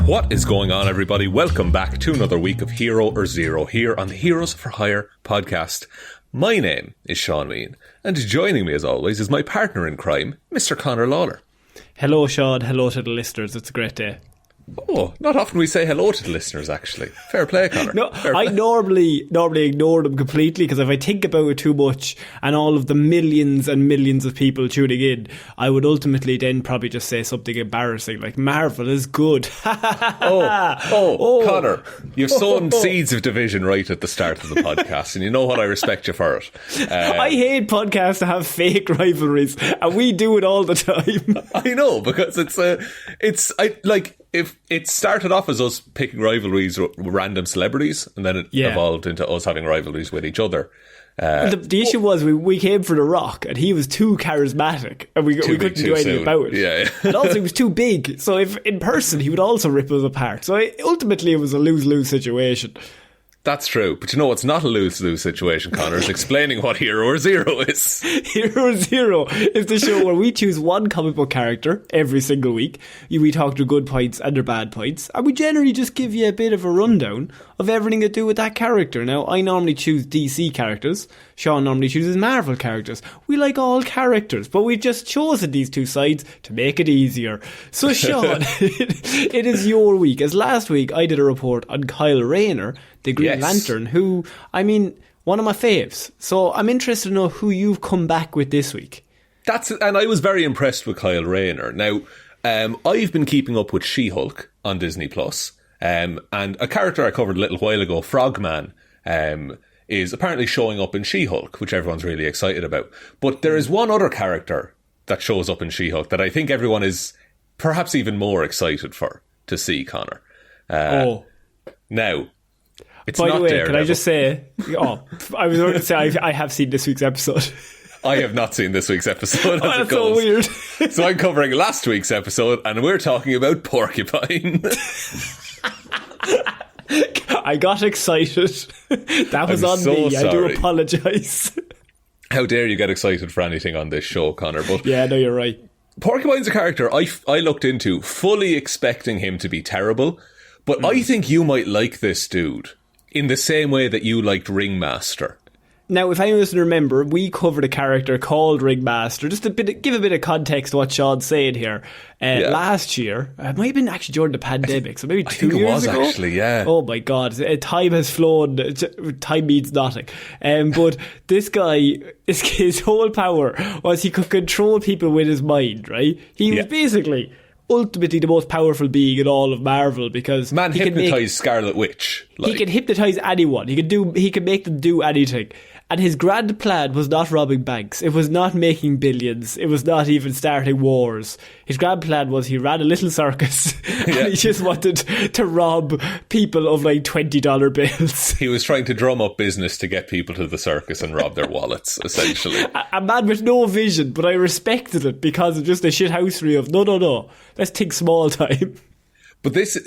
What is going on, everybody? Welcome back to another week of Hero or Zero here on the Heroes for Hire podcast. My name is Shaun, and joining me as always is my partner in crime, Mr. Conor Lawler. Hello, Shaun. Hello to the listeners. It's a great day. Oh, not often we say hello to the listeners, actually. Fair play, Conor. No, Fair play. I normally ignore them completely, because if I think about it too much and all of the millions and millions of people tuning in, I would ultimately then probably just say something embarrassing like Marvel is good. Oh, Conor, you've sown seeds of division right at the start of the podcast, and you know what? I respect you for it. I hate podcasts that have fake rivalries, and we do it all the time. I know, because if it started off as us picking rivalries with random celebrities, and then it evolved into us having rivalries with each other. The issue was we came for The Rock, and he was too charismatic, and we couldn't do anything about it. Yeah. And also he was too big, so if in person he would also rip us apart. So ultimately it was a lose-lose situation. That's true. But you know what's not a lose-lose situation, Conor, is explaining what Hero or Zero is. Hero or Zero is the show where we choose one comic book character every single week. We talk their good points and their bad points, and we generally just give you a bit of a rundown of everything to do with that character. Now, I normally choose DC characters. Shaun normally chooses Marvel characters. We like all characters, but we've just chosen these two sides to make it easier. So, Shaun, it is your week. As last week, I did a report on Kyle Rayner, the Green Lantern, who, I mean, one of my faves. So I'm interested to know who you've come back with this week. And I was very impressed with Kyle Rayner. Now, I've been keeping up with She-Hulk on Disney+. And a character I covered a little while ago, Frogman, is apparently showing up in She-Hulk, which everyone's really excited about. But there is one other character that shows up in She-Hulk that I think everyone is perhaps even more excited to see, Conor. Now, it's by not the way, Daredevil. can I just say, I was going to say I have seen this week's episode. I have not seen this week's episode. That's so weird. So I'm covering last week's episode, and we're talking about Porcupine. I got excited. That was on me. Sorry. I do apologise. How dare you get excited for anything on this show, Conor? But yeah, no, you're right. Porcupine's a character I looked into, fully expecting him to be terrible, but I think you might like this dude in the same way that you liked Ringmaster. Now, if anyone doesn't remember, we covered a character called Ringmaster. Just give a bit of context to what Sean's saying here. Last year, it might have been actually during the pandemic, so maybe 2 years ago. It was actually, yeah. Oh my God, time has flown. Time means nothing. But this guy, his whole power was he could control people with his mind, right? He was basically ultimately the most powerful being in all of Marvel, because he hypnotised Scarlet Witch. He can hypnotise anyone. He can make them do anything. And his grand plan was not robbing banks. It was not making billions. It was not even starting wars. His grand plan was he ran a little circus and he just wanted to rob people of like $20 bills. He was trying to drum up business to get people to the circus and rob their wallets, essentially. A man with no vision, but I respected it because of just a shithousery of no. Let's think small time. But this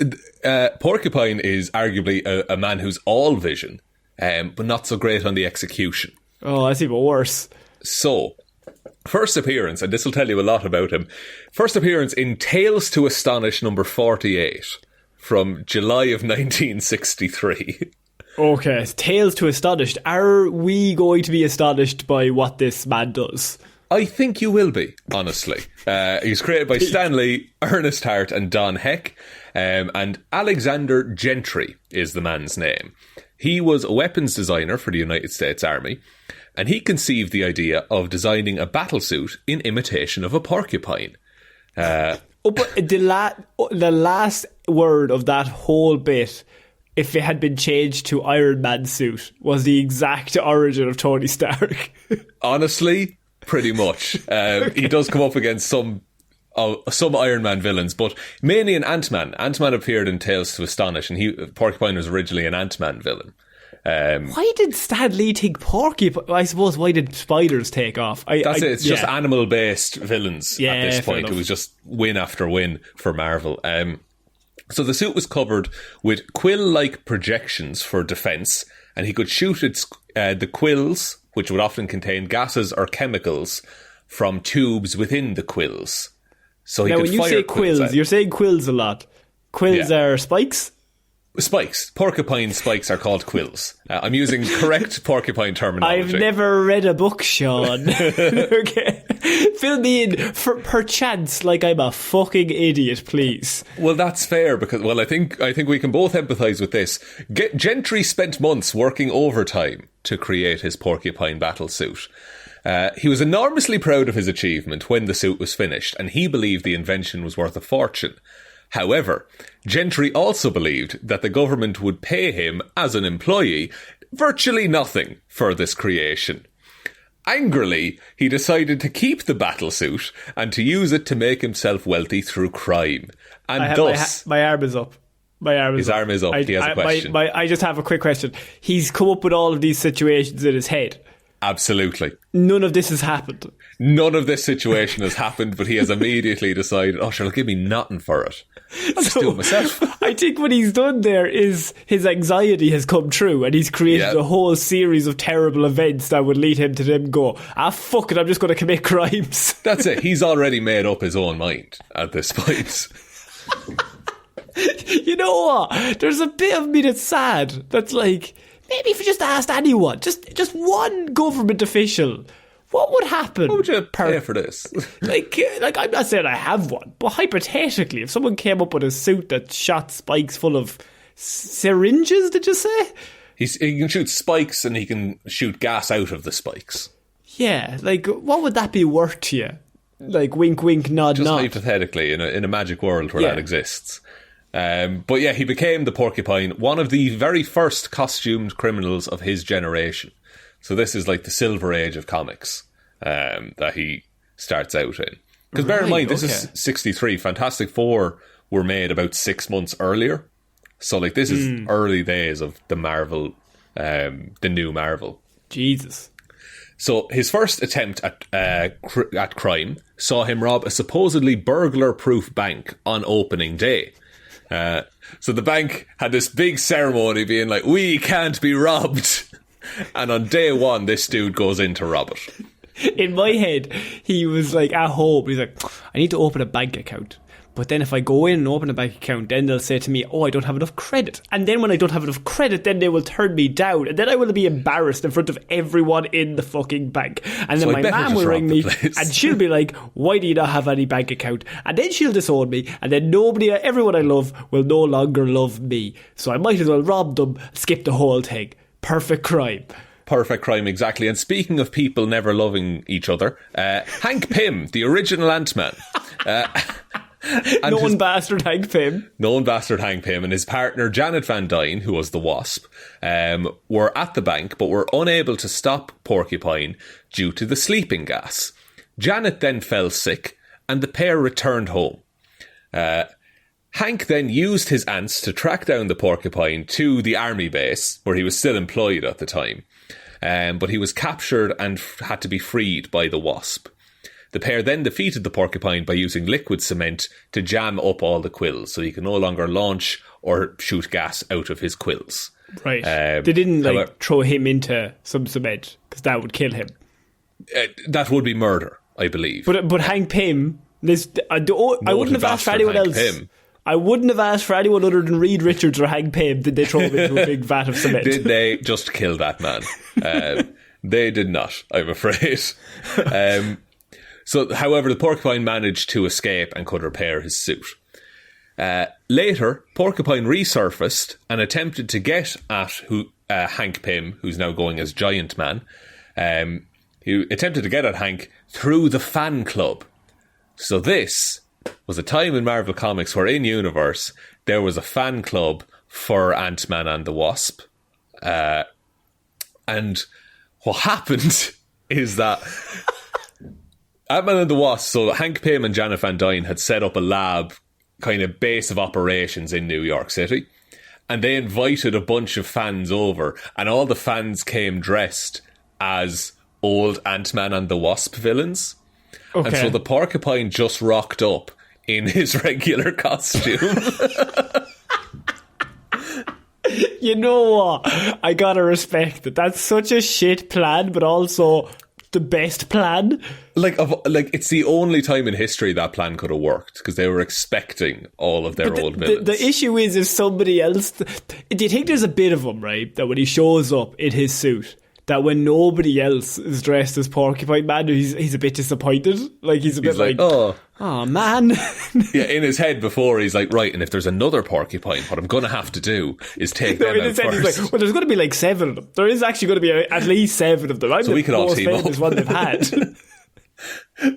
Porcupine is arguably a man who's all vision. But not so great on the execution. Oh, that's even worse. So, first appearance, and this will tell you a lot about him. First appearance in Tales to Astonish number 48 from July of 1963. Okay, Tales to Astonished. Are we going to be astonished by what this man does? I think you will be, honestly. He's created by Stan Lee, Ernest Hart and Don Heck. And Alexander Gentry is the man's name. He was a weapons designer for the United States Army, and he conceived the idea of designing a battlesuit in imitation of a porcupine. But the last word of that whole bit, if it had been changed to Iron Man suit, was the exact origin of Tony Stark. Honestly, pretty much. He does come up against some Iron Man villains, but mainly in Ant-Man. Ant-Man appeared in Tales to Astonish, and Porcupine was originally an Ant-Man villain. Why did Stan Lee take Porcupine? I suppose, why did spiders take off? It's just animal-based villains at this point. It was just win after win for Marvel. So the suit was covered with quill-like projections for defence, and he could shoot the quills, which would often contain gases or chemicals, from tubes within the quills. So now, when you say quills, you're saying quills a lot. Quills are spikes? Spikes. Porcupine spikes are called quills. I'm using correct porcupine terminology. I've never read a book, Shaun. Okay. Fill me in per chance like I'm a fucking idiot, please. Well, that's fair because, well, I think we can both empathise with this. Gentry spent months working overtime to create his porcupine battle suit. He was enormously proud of his achievement when the suit was finished, and he believed the invention was worth a fortune. However, Gentry also believed that the government would pay him, as an employee, virtually nothing for this creation. Angrily, he decided to keep the battlesuit and to use it to make himself wealthy through crime. And thus... My arm is up. His arm is up. He has a question. I just have a quick question. He's come up with all of these situations in his head. Absolutely. None of this has happened. None of this situation has happened, but he has immediately decided, oh, sure, give me nothing for it. I'll just do it myself. I think what he's done there is his anxiety has come true, and he's created a whole series of terrible events that would lead him to them go, fuck it, I'm just going to commit crimes. That's it. He's already made up his own mind at this point. You know what? There's a bit of me that's sad. That's like, maybe if you just asked anyone, just one government official, what would happen? What would you pay for this? Like I'm not saying I have one, but hypothetically, if someone came up with a suit that shot spikes full of syringes, did you say? He can shoot spikes and he can shoot gas out of the spikes. Yeah, like what would that be worth to you? Like wink, wink, nod, just nod. Hypothetically, in a magic world where that exists. But yeah, he became the Porcupine, one of the very first costumed criminals of his generation. So this is like the silver age of comics that he starts out in. Because bear in mind, this is 63. Fantastic Four were made about 6 months earlier. So like this is early days of the Marvel, the new Marvel. Jesus. So his first attempt at crime saw him rob a supposedly burglar-proof bank on opening day. So the bank had this big ceremony being like, we can't be robbed. And on day one, this dude goes in to rob it. In my head, he was like at home. He's like, I need to open a bank account. But then if I go in and open a bank account, then they'll say to me, oh, I don't have enough credit. And then when I don't have enough credit, then they will turn me down. And then I will be embarrassed in front of everyone in the fucking bank. And then my mum will ring me and she'll be like, why do you not have any bank account? And then she'll disown me. And then everyone I love will no longer love me. So I might as well rob them, skip the whole thing. Perfect crime. Perfect crime, exactly. And speaking of people never loving each other, Hank Pym, the original Ant-Man. Known bastard Hank Pym. Known bastard Hank Pym and his partner Janet Van Dyne, who was the Wasp, were at the bank but were unable to stop Porcupine due to the sleeping gas. Janet then fell sick and the pair returned home. Hank then used his ants to track down the Porcupine to the army base, where he was still employed at the time. But he was captured and had to be freed by the Wasp. The pair then defeated the Porcupine by using liquid cement to jam up all the quills, so he could no longer launch or shoot gas out of his quills. Right. They didn't throw him into some cement, because that would kill him. That would be murder, I believe. But Hank Pym, I wouldn't have asked for anyone else. Pym. I wouldn't have asked for anyone other than Reed Richards or Hank Pym. Did they throw him into a big vat of cement? Did they just kill that man? They did not, I'm afraid. So, however, the Porcupine managed to escape and could repair his suit. Later, Porcupine resurfaced and attempted to get at Hank Pym, who's now going as Giant Man. He attempted to get at Hank through the fan club. So this was a time in Marvel Comics where, in universe, there was a fan club for Ant-Man and the Wasp. And what happened is that Ant-Man and the Wasp, so Hank Pym and Janet Van Dyne had set up a lab kind of base of operations in New York City. And they invited a bunch of fans over, and all the fans came dressed as old Ant-Man and the Wasp villains. Okay. And so the Porcupine just rocked up in his regular costume. You know what? I gotta respect it. That's such a shit plan, but also the best plan. Like it's the only time in history that plan could have worked, because they were expecting all of their old villains. The issue is if somebody else... Do you think there's a bit of him, right, that when he shows up in his suit, that when nobody else is dressed as Porcupine Man, he's a bit disappointed? Like, he's a bit like oh man. Yeah, in his head before, he's like, right, and if there's another Porcupine, what I'm going to have to do is take them out first. He's like, well, there's going to be like 7 of them. There is actually going to be at least 7 of them. So we could all team up. Is one they've had.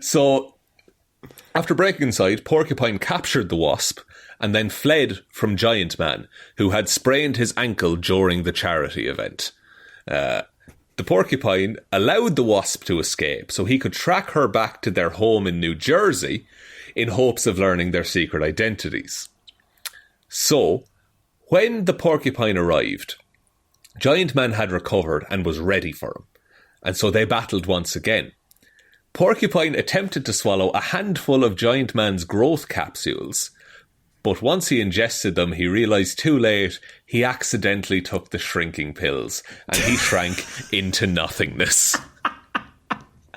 So, after breaking inside, Porcupine captured the Wasp and then fled from Giant Man, who had sprained his ankle during the charity event. The Porcupine allowed the Wasp to escape so he could track her back to their home in New Jersey in hopes of learning their secret identities. So, when the Porcupine arrived, Giant Man had recovered and was ready for him, and so they battled once again. Porcupine attempted to swallow a handful of Giant Man's growth capsules, but once he ingested them, he realised too late he accidentally took the shrinking pills, and he shrank into nothingness.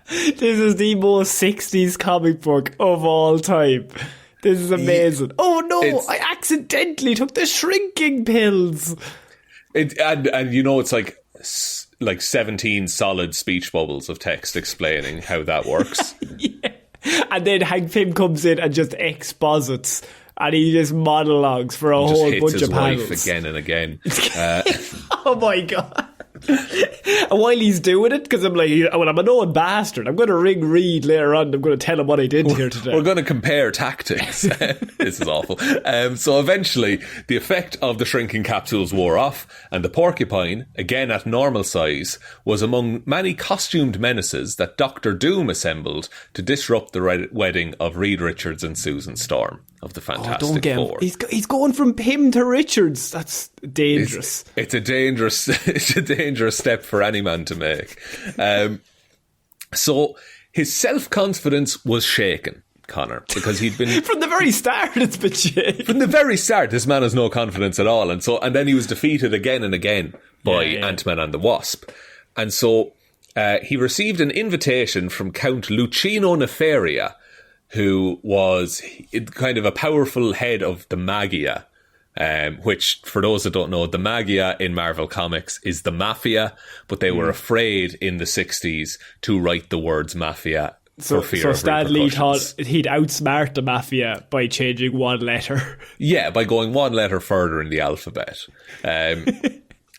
This is the most 60s comic book of all time. This is amazing. Oh no, I accidentally took the shrinking pills. And you know, it's like 17 solid speech bubbles of text explaining how that works. Yeah. And then Hank Pym comes in and just exposits, and he just monologues for a whole bunch of panels. Just hits his wife again and again. Oh my God. And while he's doing it, because I'm like, well, I'm a known bastard, I'm going to ring Reed later on, I'm going to tell him what I did here today. We're going to compare tactics. This is awful. So eventually, the effect of the shrinking capsules wore off, and the Porcupine, again at normal size, was among many costumed menaces that Dr. Doom assembled to disrupt the wedding of Reed Richards and Susan Storm of the Fantastic Four. He's going from Pym to Richards. That's dangerous. It's a dangerous step for any man to make. So his self-confidence was shaken, Connor, because he'd been... From the very start, it's been shaken. From the very start, this man has no confidence at all. And then he was defeated again and again by Ant-Man and the Wasp. And so he received an invitation from Count Lucino Nefaria, who was kind of a powerful head of the Magia, which, for those that don't know, the Magia in Marvel Comics is the Mafia, but they were afraid in the 60s to write the words Mafia for fear of Stan Lee repercussions. thought he'd outsmart the Mafia by changing one letter. Yeah, by going one letter further in the alphabet.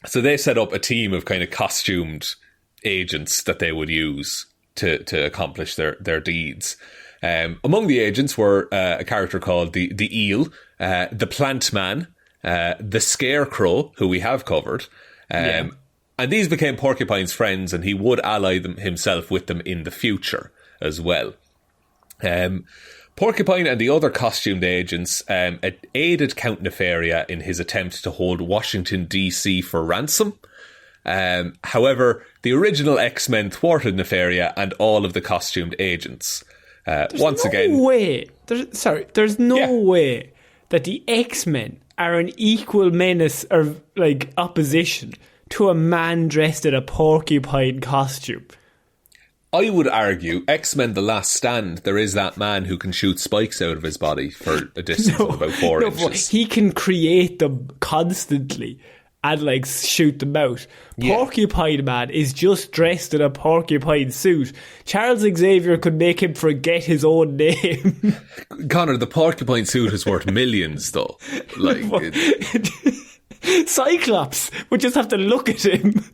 So they set up a team of kind of costumed agents that they would use to accomplish their deeds. Among the agents were a character called the Eel, the Plant Man, the Scarecrow, who we have covered. And these became Porcupine's friends, and he would ally himself with them in the future as well. Porcupine and the other costumed agents aided Count Nefaria in his attempt to hold Washington, D.C. for ransom. However, the original X-Men thwarted Nefaria and all of the costumed agents. There's no way that the X-Men are an equal menace or like opposition to a man dressed in a porcupine costume. I would argue X-Men The Last Stand, there is that man who can shoot spikes out of his body for a distance of about 4 inches. He can create them constantly and like shoot them out. Porcupine Man is just dressed in a porcupine suit. Charles Xavier could make him forget his own name. Connor, the porcupine suit is worth millions though. Like Cyclops would just have to look at him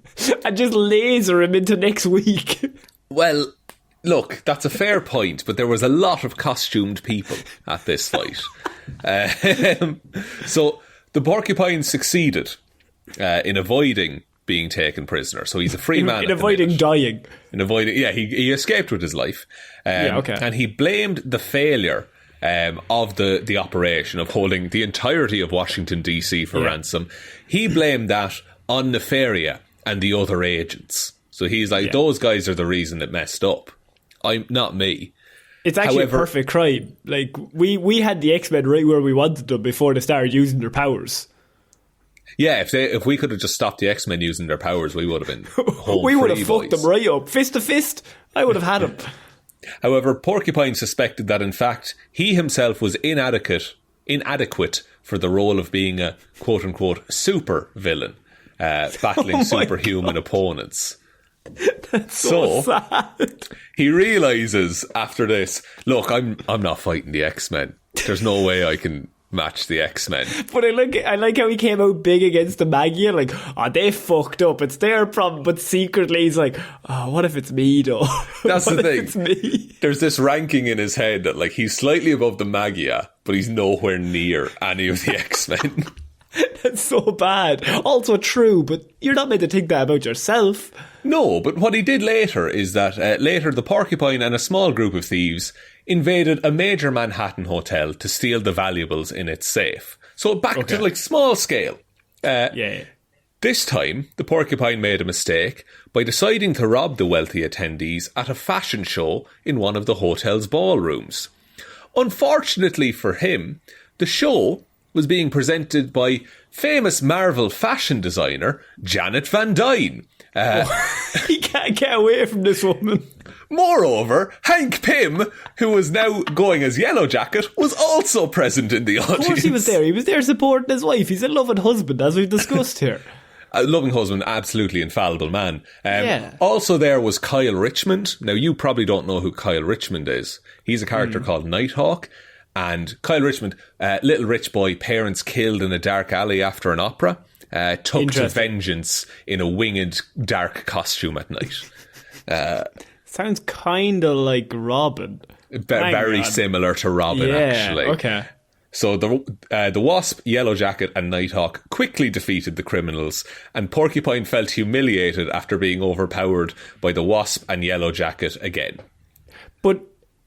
and just laser him into next week. Well, look, that's a fair point, but there was a lot of costumed people at this fight. So the Porcupine succeeded in avoiding being taken prisoner. So he's a free man. In avoiding dying. He escaped with his life. And he blamed the failure of the operation of holding the entirety of Washington, D.C. for ransom. He blamed that on Nefaria and the other agents. So he's like, those guys are the reason it messed up. Not me. It's actually a perfect crime. Like, we had the X-Men right where we wanted them before they started using their powers. Yeah, if we could have just stopped the X-Men using their powers, we would have been home We would have free, fucked boys. them right up. Fist to fist, I would have had him. However, Porcupine suspected that, in fact, he himself was inadequate for the role of being a quote-unquote super villain, battling superhuman opponents. That's so sad. He realises after this, look, I'm not fighting the X-Men. There's no way I can match the X-Men. But I like how he came out big against the Maggie, like, oh, they fucked up, it's their problem, but secretly he's like, oh, what if it's me though? That's the thing. It's me? There's this ranking in his head that, like, he's slightly above the Magia, but he's nowhere near any of the X-Men. That's so bad. Also true, but you're not meant to think that about yourself. No, but what he did later is that later the Porcupine and a small group of thieves invaded a major Manhattan hotel to steal the valuables in its safe. So back to, like, small scale. Yeah. This time, the Porcupine made a mistake by deciding to rob the wealthy attendees at a fashion show in one of the hotel's ballrooms. Unfortunately for him, the show was being presented by famous Marvel fashion designer Janet Van Dyne. He can't get away from this woman. Moreover, Hank Pym, who was now going as Yellow Jacket, was also present in the audience. Of course he was there. He was there supporting his wife. He's a loving husband, as we've discussed here. A loving husband, absolutely infallible man. Yeah. Also there was Kyle Richmond. Now, you probably don't know who Kyle Richmond is. He's a character called Nighthawk. And Kyle Richmond, little rich boy, parents killed in a dark alley after an opera, took to vengeance in a winged dark costume at night. Sounds kind of like Robin. Very similar to Robin, actually. Okay. So the Wasp, Yellow Jacket and Nighthawk quickly defeated the criminals, and Porcupine felt humiliated after being overpowered by the Wasp and Yellow Jacket again. But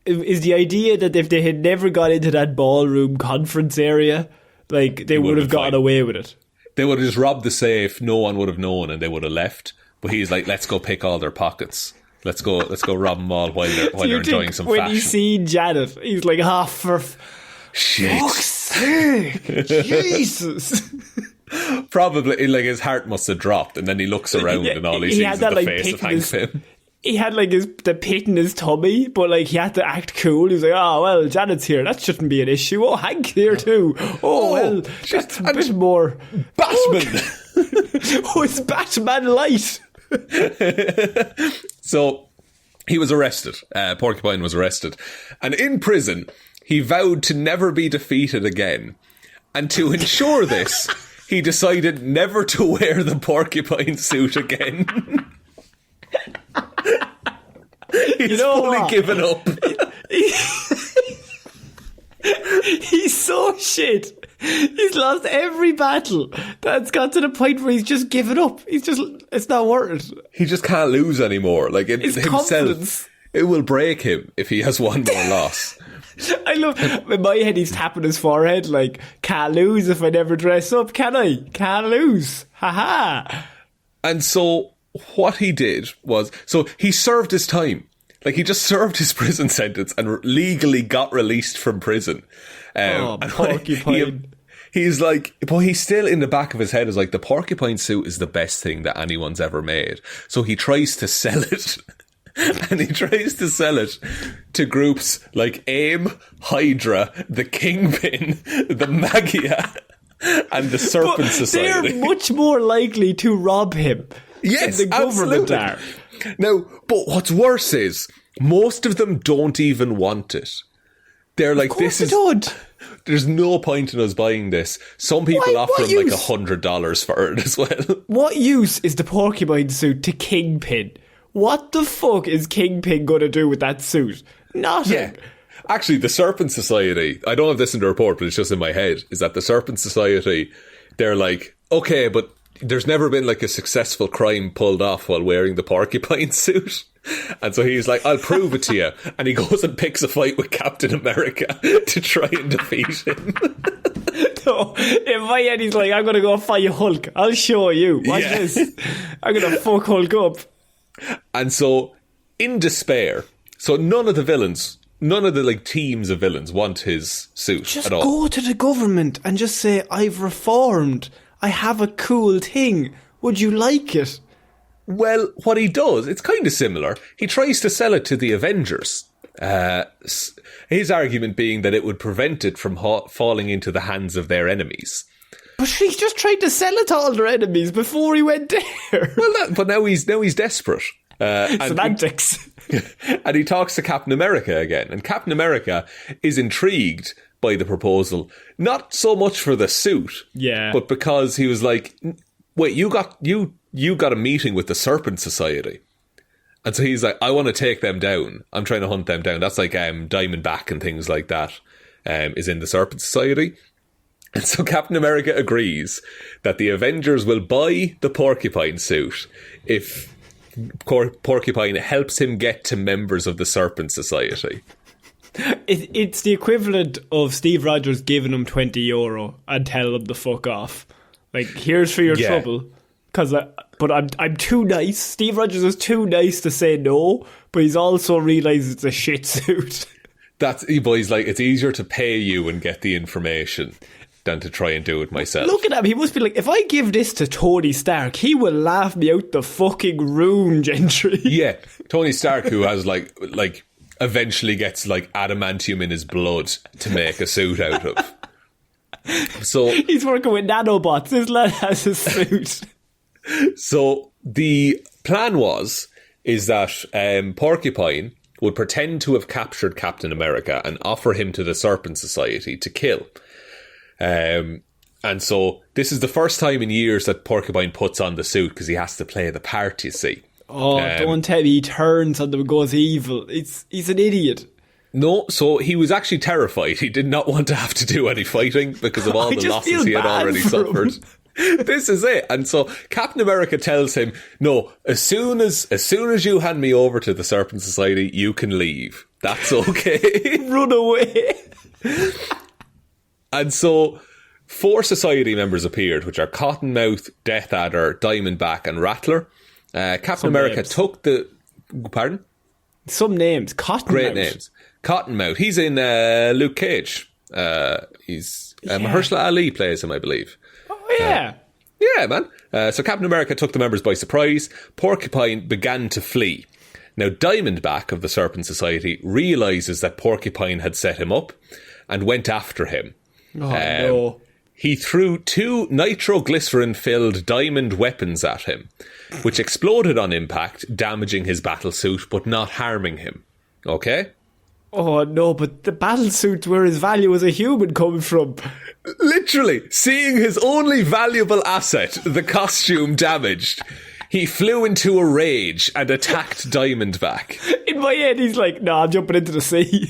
is the idea that if they had never got into that ballroom conference area, like, they would have gotten away with it? They would have just robbed the safe, no one would have known, and they would have left. But he's like, let's go pick all their pockets. Let's go rob them all while they're enjoying some fashion. When he's seen Janet, he's like, for shit. Fuck's sake, Jesus. Probably, like, his heart must have dropped, and then he looks around and all he sees is the face of Hank Pym. He had, like, the pit in his tummy, but, like, he had to act cool. He was like, oh, well, Janet's here. That shouldn't be an issue. Oh, Hank's here too. Oh, well, that's a bit more. Batman! Oh, it's Batman Light. So, he was arrested. Porcupine was arrested. And in prison, he vowed to never be defeated again. And to ensure this, he decided never to wear the porcupine suit again. He's fully given up. He's so shit. He's lost every battle. That's got to the point where he's just given up. It's not worth it. He just can't lose anymore. Like, His himself, confidence. It will break him if he has one more loss. I love, in my head, he's tapping his forehead like, can't lose if I never dress up, can I? Can't lose. Ha-ha. And so what he did was, so he served his time. Like, he just served his prison sentence and legally got released from prison. Porcupine. He's like, but he's still in the back of his head is like, the porcupine suit is the best thing that anyone's ever made. So he tries to sell it. And he tries to sell it to groups like AIM, Hydra, the Kingpin, the Magia, and the Serpent Society. They're much more likely to rob him yes, than the government absolutely. are. Now, but what's worse is, most of them don't even want it. They're like, there's no point in us buying this. Some people offer him like $100 for it as well. What use is the porcupine suit to Kingpin? What the fuck is Kingpin going to do with that suit? Nothing. Yeah. Actually, the Serpent Society, I don't have this in the report, but it's just in my head, is that the Serpent Society, they're like, okay, but there's never been like a successful crime pulled off while wearing the porcupine suit. And so he's like, I'll prove it to you. And he goes and picks a fight with Captain America to try and defeat him. No, in my head he's like, I'm going to go fight Hulk. I'll show you. Watch this. I'm going to fuck Hulk up. And so, in despair, so none of the like teams of villains want his suit just at all. Go to the government and just say, I've reformed. I have a cool thing. Would you like it? Well, what he does, it's kind of similar. He tries to sell it to the Avengers. His argument being that it would prevent it from falling into the hands of their enemies. But he just tried to sell it to all their enemies before he went there. Well, but now he's desperate. Semantics. And he talks to Captain America again. And Captain America is intrigued by the proposal, not so much for the suit, but because he was like, wait, you got a meeting with the Serpent Society. And so he's like, I want to take them down. I'm trying to hunt them down. That's like Diamondback and things like that is in the Serpent Society. And so Captain America agrees that the Avengers will buy the Porcupine suit if Porcupine helps him get to members of the Serpent Society. It's the equivalent of Steve Rogers giving him €20 and telling him to fuck off. Like, here's for your trouble. But I'm too nice. Steve Rogers is too nice to say no, but he's also realised it's a shit suit. But he's like, it's easier to pay you and get the information than to try and do it myself. Look at him. He must be like, if I give this to Tony Stark, he will laugh me out the fucking room, gentry. Yeah, Tony Stark, who has like eventually gets like adamantium in his blood to make a suit out of. So he's working with nanobots. This lad has a suit. So the plan is that Porcupine would pretend to have captured Captain America and offer him to the Serpent Society to kill. And so this is the first time in years that Porcupine puts on the suit because he has to play the part, you see. Oh, don't tell me he turns on them and goes evil. He's an idiot. No, so he was actually terrified. He did not want to have to do any fighting because of all the losses he had already suffered. This is it. And so Captain America tells him, no, as soon as you hand me over to the Serpent Society, you can leave. That's okay. Run away. And so 4 society members appeared, which are Cottonmouth, Death Adder, Diamondback and Rattler. Captain America took the... Pardon? Some names. Cottonmouth. Great names. Cottonmouth. He's in Luke Cage. Mahershala Ali plays him, I believe. Oh, yeah. Yeah, man. So Captain America took the members by surprise. Porcupine began to flee. Now, Diamondback of the Serpent Society realises that Porcupine had set him up and went after him. Oh, no. He threw 2 nitroglycerin-filled diamond weapons at him, which exploded on impact, damaging his battlesuit, but not harming him. Okay? Oh, no, but the battlesuit's where his value as a human comes from. Literally, seeing his only valuable asset, the costume, damaged, he flew into a rage and attacked Diamondback. In my head, he's like, nah, I'm jumping into the sea.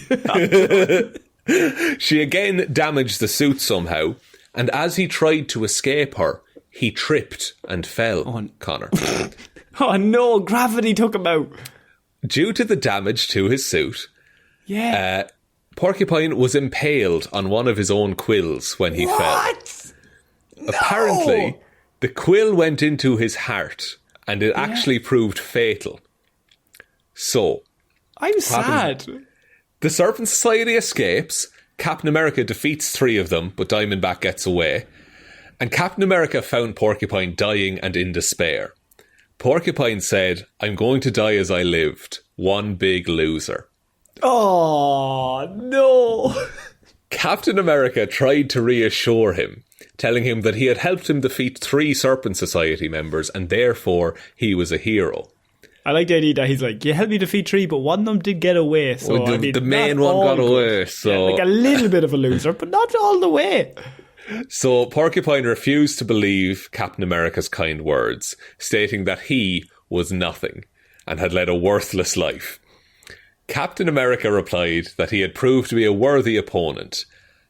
She again damaged the suit somehow, and as he tried to escape her, he tripped and fell, Connor. Oh no, gravity took him out. Due to the damage to his suit, Porcupine was impaled on one of his own quills when he fell. No! Apparently, the quill went into his heart, and it actually proved fatal. So, I'm sad. The Serpent Society escapes. Captain America defeats 3 of them, but Diamondback gets away. And Captain America found Porcupine dying and in despair. Porcupine said, I'm going to die as I lived. One big loser. Oh, no. Captain America tried to reassure him, telling him that he had helped him defeat 3 Serpent Society members and therefore he was a hero. I like the idea that he's like, you helped me defeat 3, but one of them did get away. So well, the main one got away. So like a little bit of a loser, but not all the way. So Porcupine refused to believe Captain America's kind words, stating that he was nothing and had led a worthless life. Captain America replied that he had proved to be a worthy opponent.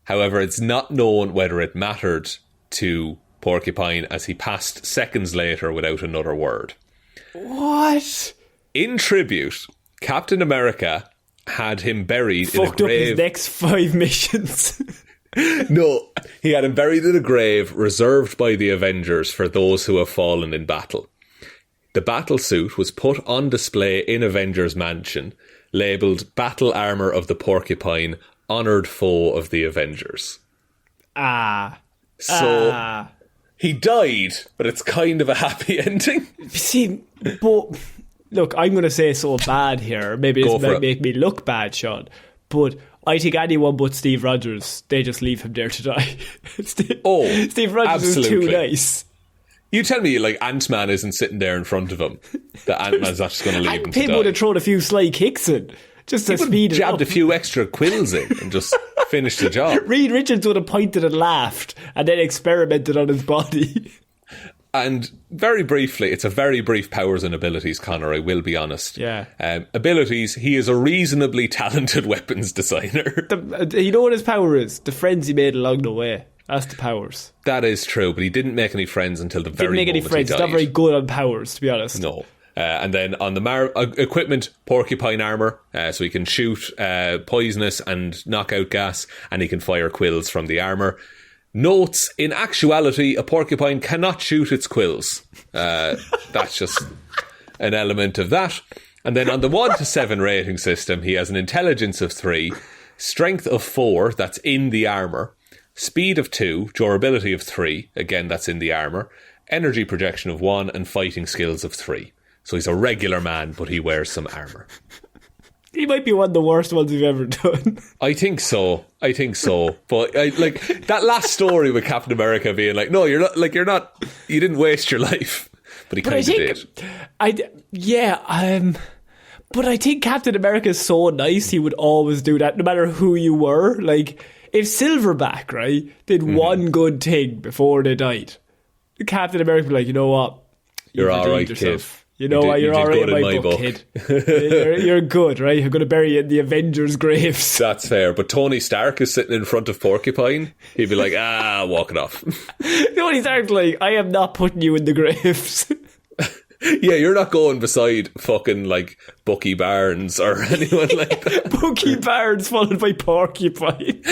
However, it's not known whether it mattered to Porcupine as he passed seconds later without another word. What? In tribute, Captain America had him buried in a grave. Fucked up his next 5 missions. No, he had him buried in a grave reserved by the Avengers for those who have fallen in battle. The battle suit was put on display in Avengers Mansion, labelled Battle Armour of the Porcupine, Honoured Foe of the Avengers. So He died, but it's kind of a happy ending. See, but look, I'm going to say so bad here. Maybe this might make me look bad, Shaun. But I think anyone but Steve Rogers, they just leave him there to die. Steve Rogers is too nice. You tell me, like, Ant-Man isn't sitting there in front of him. That Ant-Man's not just going to leave him to die. Pym would have thrown a few sly kicks in, just to speed it up. Jabbed a few extra quills in and just finished the job. Reed Richards would have pointed and laughed and then experimented on his body. And very briefly, it's a very brief powers and abilities, Connor, I will be honest. Yeah. Abilities, he is a reasonably talented weapons designer. You know what his power is? The friends he made along the way. That's the powers. That is true, but he didn't make any friends until the very moment he died. Didn't make any friends. He's not very good on powers, to be honest. No. And then on the equipment, Porcupine armour, so he can shoot poisonous and knockout gas, and he can fire quills from the armour. Notes, in actuality, a porcupine cannot shoot its quills. That's just an element of that. And then on the 1 to 7 rating system, he has an intelligence of 3, strength of 4, that's in the armour, speed of 2, durability of 3, again that's in the armour, energy projection of 1, and fighting skills of 3. So he's a regular man, but he wears some armour. He might be one of the worst ones we've ever done. I think so. But like that last story with Captain America being like, no, you're not, you didn't waste your life. But he kind of did. But I think Captain America's so nice, he would always do that, no matter who you were. Like, if Silverback, right, did one good thing before they died, Captain America would be like, you know what? You're alright, kid. You know what? You're alright in my book, kid. You're good, right? I'm going to bury you in the Avengers' graves. That's fair. But Tony Stark is sitting in front of Porcupine. He'd be like, walking off. Tony Stark's like, I am not putting you in the graves. Yeah, you're not going beside fucking, like, Bucky Barnes or anyone like that. Bucky Barnes followed by Porcupine.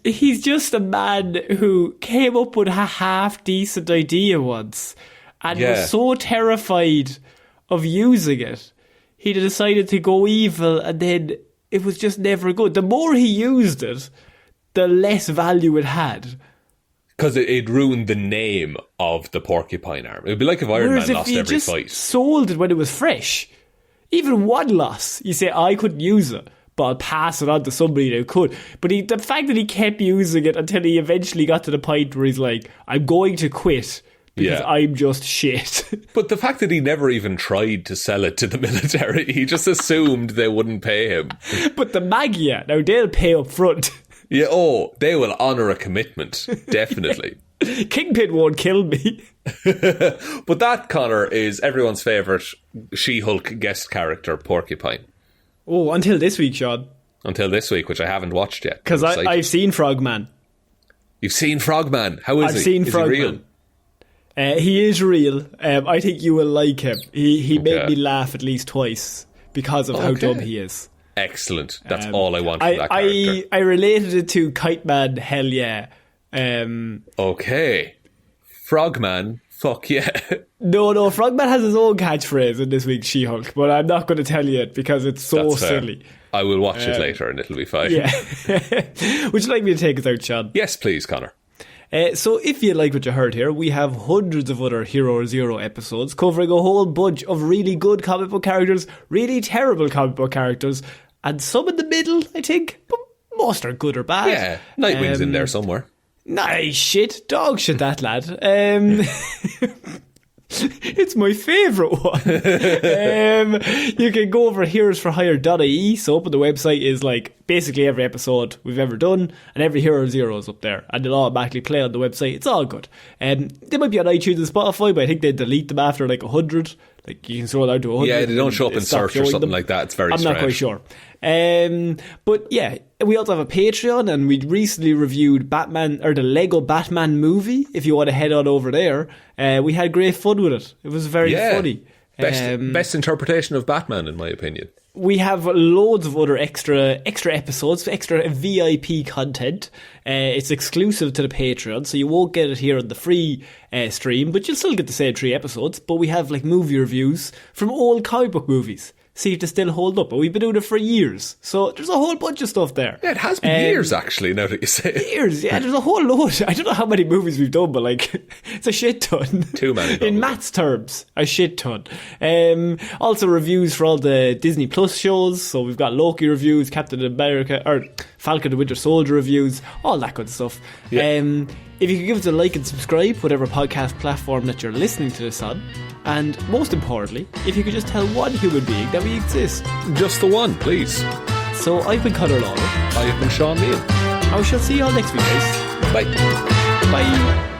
He's just a man who came up with a half-decent idea once and was so terrified of using it, he decided to go evil, and then it was just never good. The more he used it, the less value it had. Because it ruined the name of the Porcupine arm. It would be like if Iron Man lost every fight. Whereas if you just sold it when it was fresh, even one loss, you say, I couldn't use it, but I'll pass it on to somebody who could. But the fact that he kept using it until he eventually got to the point where he's like, I'm going to quit because I'm just shit. But the fact that he never even tried to sell it to the military, he just assumed they wouldn't pay him. But the Magia, now they'll pay up front. Yeah, they will honour a commitment, definitely. Kingpin won't kill me. But that, Connor, is everyone's favourite She-Hulk guest character, Porcupine. Oh, until this week, Shaun. Until this week, which I haven't watched yet. Because I've seen Frogman. You've seen Frogman? How is he? I've seen Frogman. He is real. I think you will like him. He made me laugh at least twice because of how dumb he is. Excellent. That's all I want from that character. I related it to Kite Man, hell yeah. Okay. Frogman, fuck yeah. No, Frogman has his own catchphrase in this week's She-Hulk, but I'm not going to tell you it because it's so silly. I will watch it later and it'll be fine. Yeah. Would you like me to take us out, Shaun? Yes, please, Connor. So if you like what you heard here, we have hundreds of other Hero Zero episodes covering a whole bunch of really good comic book characters, really terrible comic book characters, and some in the middle, I think, but most are good or bad. Yeah, Nightwing's in there somewhere. Nice shit, dog shit that lad. It's my favourite one. You can go over heroesforhire.ie. So up on the website is like basically every episode we've ever done, and every Hero Zero is up there, and they'll automatically play on the website. It's all good. They might be on iTunes and Spotify, but I think they delete them after like 100. Like you can scroll down to 100. Yeah, they don't show up in search or something like that. It's very strange. I'm not quite sure. But yeah, we also have a Patreon, and we recently reviewed Batman, or the Lego Batman movie. If you want to head on over there, we had great fun with it. It was very funny. Best interpretation of Batman, in my opinion. We have loads of other extra episodes, extra VIP content. It's exclusive to the Patreon, so you won't get it here on the free stream, but you'll still get the same 3 episodes. But we have like movie reviews from old comic book movies. see if they still hold up. But we've been doing it for years. So there's a whole bunch of stuff there. Yeah, it has been years, actually, now that you say it. Years, yeah. There's a whole load. I don't know how many movies we've done, but like, it's a shit ton. Too many. Probably. In Matt's terms, a shit ton. Also reviews for all the Disney Plus shows. So we've got Loki reviews, Captain America, or Falcon and Winter Soldier reviews, all that good stuff. Yeah. If you could give us a like and subscribe, whatever podcast platform that you're listening to this on. And most importantly, if you could just tell one human being that we exist. Just the one, please. So I've been Conor Lawler. I have been Sean Meehan. I shall see you all next week, guys. Bye. Bye.